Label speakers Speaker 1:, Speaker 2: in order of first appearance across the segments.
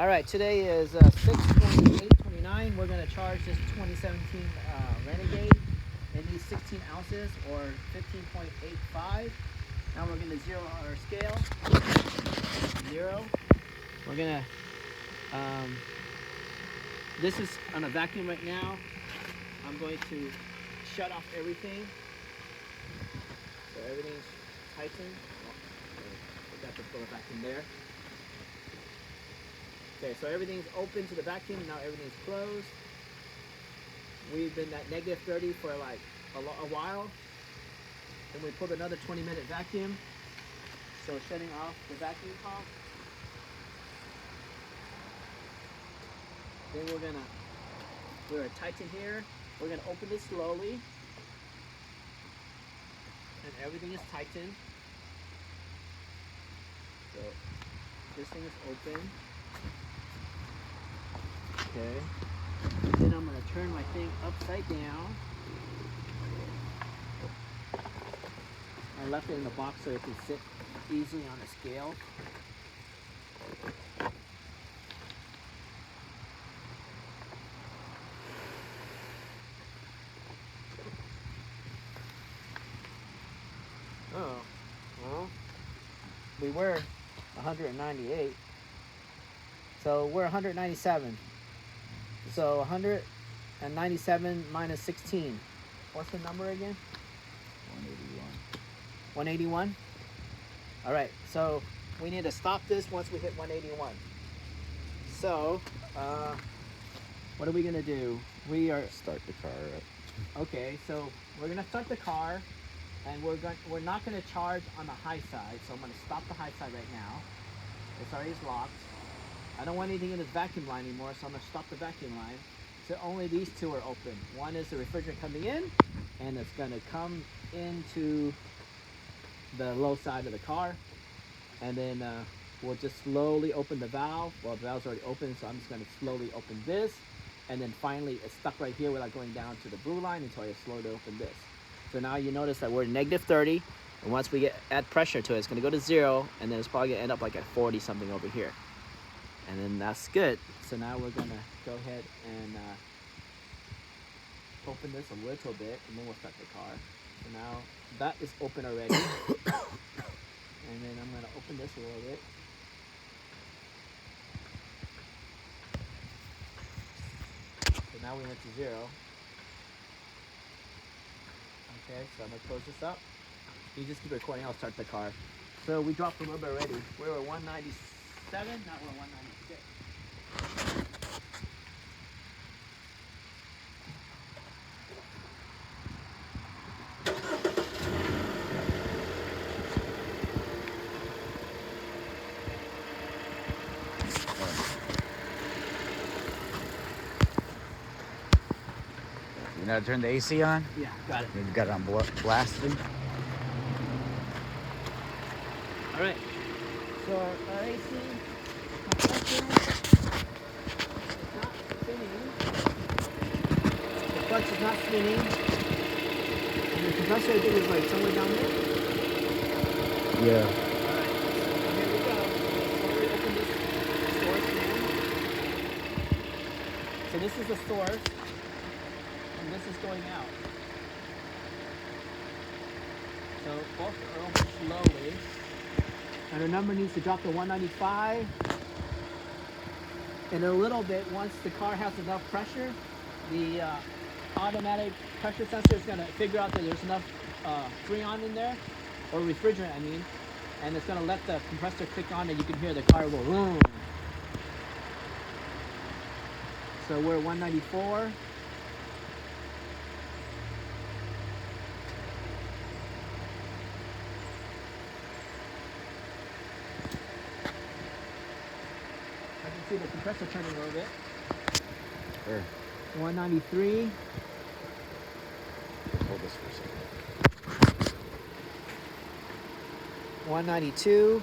Speaker 1: All right, today is 6/28/29. We're going to charge this 2017 Renegade. It needs 16 ounces or 15.85. Now we're going to zero our scale. 0. We're going to, this is on a vacuum right now. I'm going to shut off everything. So everything's tightened. We got the full vacuum there. Okay, so everything's open to the vacuum. Now everything's closed. We've been at -30 for like a while. Then we pulled another 20-minute vacuum. So shutting off the vacuum pump. Then we're gonna tighten here. We're gonna open this slowly. And everything is tightened. So this thing is open. Okay. Then I'm going to turn my thing upside down. I left it in the box so it can sit easily on a scale. Oh, well, we were 198. So we're 197. So 197 minus 16. What's the number again?
Speaker 2: 181.
Speaker 1: 181? All right, so we need to stop this once we hit 181. So, what are we gonna do? We are
Speaker 2: Start the car up.
Speaker 1: okay. So we're gonna start the car, and we're not gonna charge on the high side. So I'm gonna stop the high side right now. It's already locked. I don't want anything in this vacuum line anymore, so I'm gonna stop the vacuum line. So only these two are open. One is the refrigerant coming in, and it's gonna come into the low side of the car. And then we'll just slowly open the valve. Well, the valve's already open, so I'm just gonna slowly open this. And then finally, it's stuck right here without going down to the blue line until I slowly open this. So now you notice that we're -30, and once we add pressure to it, it's gonna go to 0, and then it's probably gonna end up like at 40 something over here. And then that's good. So now we're gonna go ahead and open this a little bit, and then we'll start the car. So now that is open already. And then I'm gonna open this a little bit. So now we went to 0. Okay, so I'm gonna close this up. You just keep recording, I'll start the car. So we dropped a little bit already. We were 197, now we're 196.
Speaker 2: You know how to turn the AC on?
Speaker 1: Yeah, got it.
Speaker 2: You got it on blasting.
Speaker 1: All right. So our AC compressor is not spinning. The clutch is not spinning. And the compressor, I think, is like somewhere down there.
Speaker 2: Yeah.
Speaker 1: All right. So here we go. Slowly open this source now. So this is the source, and this is going out. So both are open slowly. And our number needs to drop to 195. In a little bit, once the car has enough pressure, the automatic pressure sensor is going to figure out that there's enough freon in there, or refrigerant, I mean, and it's going to let the compressor click on, and you can hear the car go boom. So we're 194. See the compressor turning a little bit.
Speaker 2: Sure.
Speaker 1: 193.
Speaker 2: Hold this for a second.
Speaker 1: 192.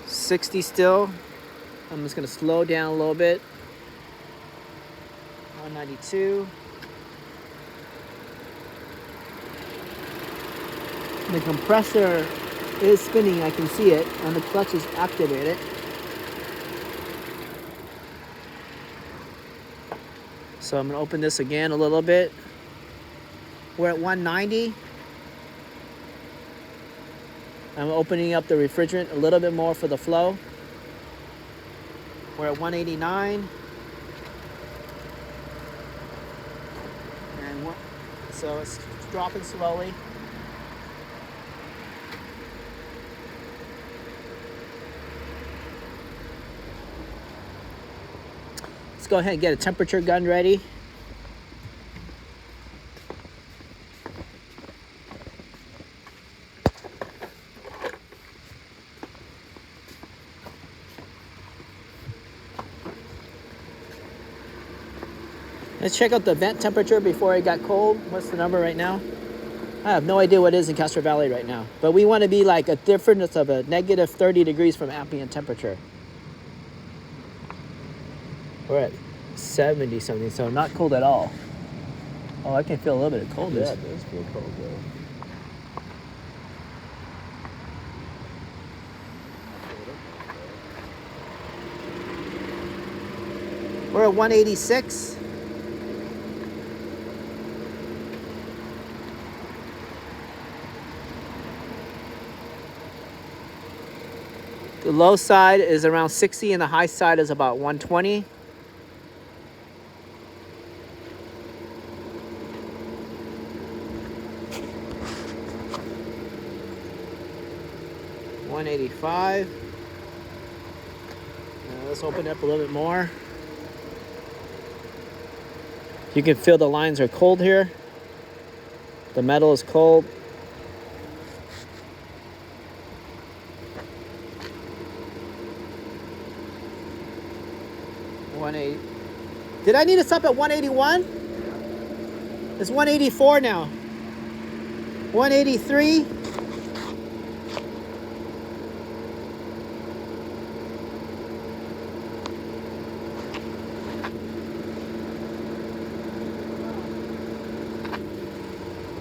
Speaker 1: 60 still. I'm just gonna slow down a little bit. 192. The compressor is spinning. I can see it, and the clutch is activated. So I'm gonna open this again a little bit. We're at 190. I'm opening up the refrigerant a little bit more for the flow. We're at 189. And so it's dropping slowly. Let's go ahead and get a temperature gun ready. Let's check out the vent temperature before it got cold. What's the number right now? I have no idea what it is in Castro Valley right now. But we want to be like a difference of a negative 30 degrees from ambient temperature. We're at 70 something, so not cold at all. Oh, I can feel a little bit of coldness.
Speaker 3: Yeah, it does feel cold though.
Speaker 1: We're at 186. The low side is around 60 and the high side is about 120. $185. Let's open it up a little bit more. You can feel the lines are cold here. The metal is cold. Did I need to stop at 181? It's 184 now. 183.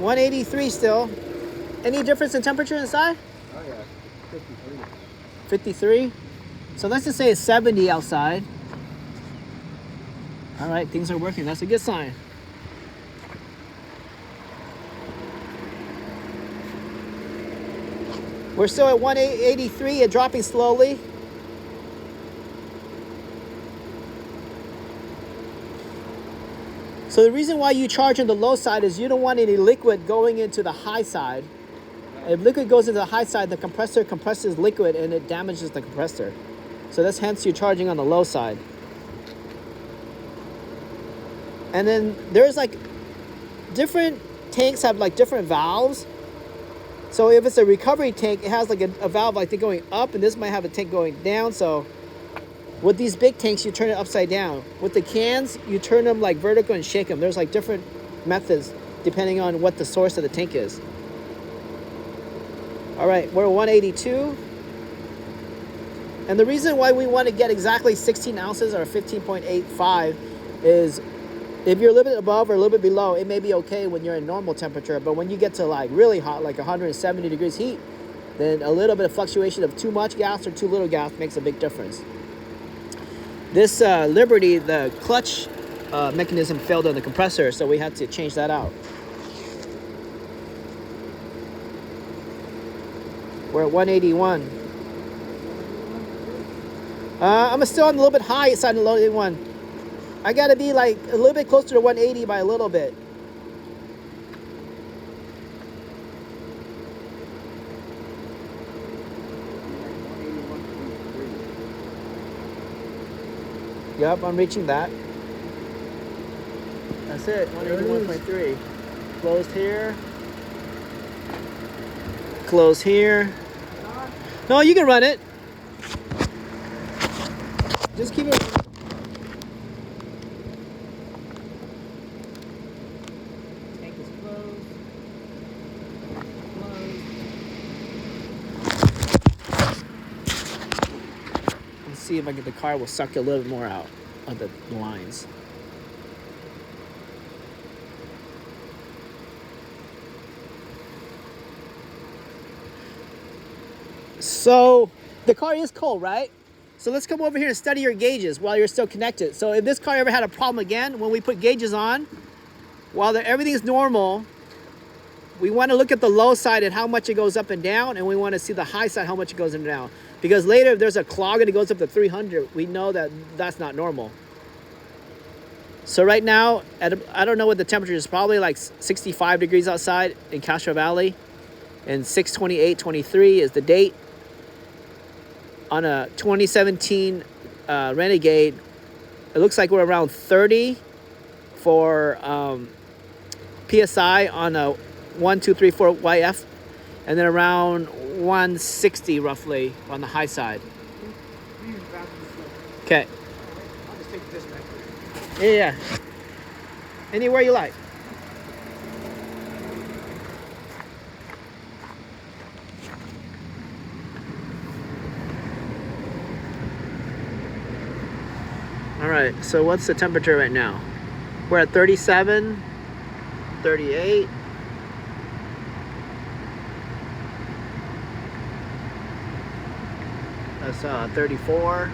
Speaker 1: $183 still. Any difference in temperature inside?
Speaker 3: Oh yeah, 53.
Speaker 1: 53. So let's just say it's 70 outside. All right, things are working. That's a good sign. We're still at 183 and dropping slowly. So the reason why you charge on the low side is you don't want any liquid going into the high side. If liquid goes into the high side, the compressor compresses liquid and it damages the compressor. So that's hence you're charging on the low side. And then there's like different tanks have like different valves. So if it's a recovery tank, it has like a valve like they're going up, and this might have a tank going down. So with these big tanks, you turn it upside down. With the cans, you turn them like vertical and shake them. There's like different methods depending on what the source of the tank is. All right, we're 182. And the reason why we want to get exactly 16 ounces or 15.85 is if you're a little bit above or a little bit below, it may be okay when you're in normal temperature. But when you get to like really hot, like 170 degrees heat, then a little bit of fluctuation of too much gas or too little gas makes a big difference. This Liberty, the clutch mechanism failed on the compressor, so we had to change that out. We're at 181. I'm still on a little bit high side of the 181. I gotta be like a little bit closer to 180 by a little bit. Yep, I'm reaching that. That's it, 181.3. Closed here. Close here. No, you can run it. Just keep it. Tank is closed. Let's see if I get the car will suck a little bit more out of the lines. So the car is cold, right? So let's come over here and study your gauges while you're still connected. So if this car ever had a problem again, when we put gauges on, while everything's normal, we want to look at the low side and how much it goes up and down, and we want to see the high side, how much it goes up and down. Because later, if there's a clog and it goes up to 300, we know that that's not normal. So right now, I don't know what the temperature is, probably like 65 degrees outside in Castro Valley, and 6/28/23 is the date. On a 2017 Renegade, it looks like we're around 30 for PSI on a 1234YF, and then around 160 roughly on the high side. Okay.
Speaker 2: I'll just take this back.
Speaker 1: Yeah. Anywhere you like. All right, so what's the temperature right now? We're at 37, 38. That's 34.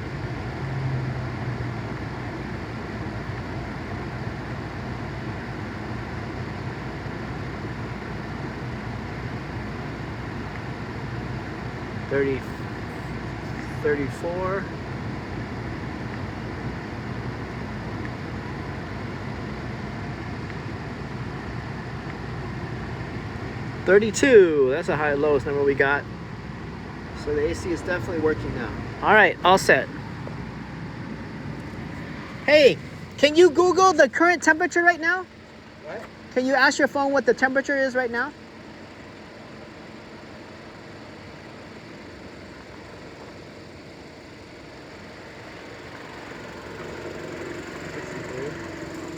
Speaker 1: $34. 32. That's the high lowest number we got. So the AC is definitely working now. All right, all set. Hey, can you Google the current temperature right now?
Speaker 2: What?
Speaker 1: Can you ask your phone what the temperature is right now?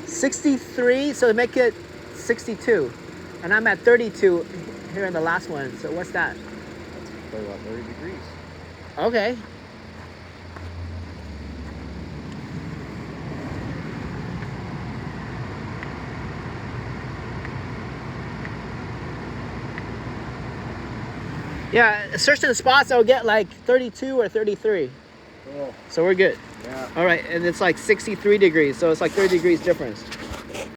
Speaker 1: $63, so make it 62. And I'm at 32 here in the last one. So what's that?
Speaker 3: That's probably about 30 degrees.
Speaker 1: Okay. Yeah, certain spots I'll get like 32 or 33.
Speaker 3: Oh,
Speaker 1: So we're good.
Speaker 3: yeah.
Speaker 1: All right, and it's like 63 degrees, so it's like 30 degrees difference.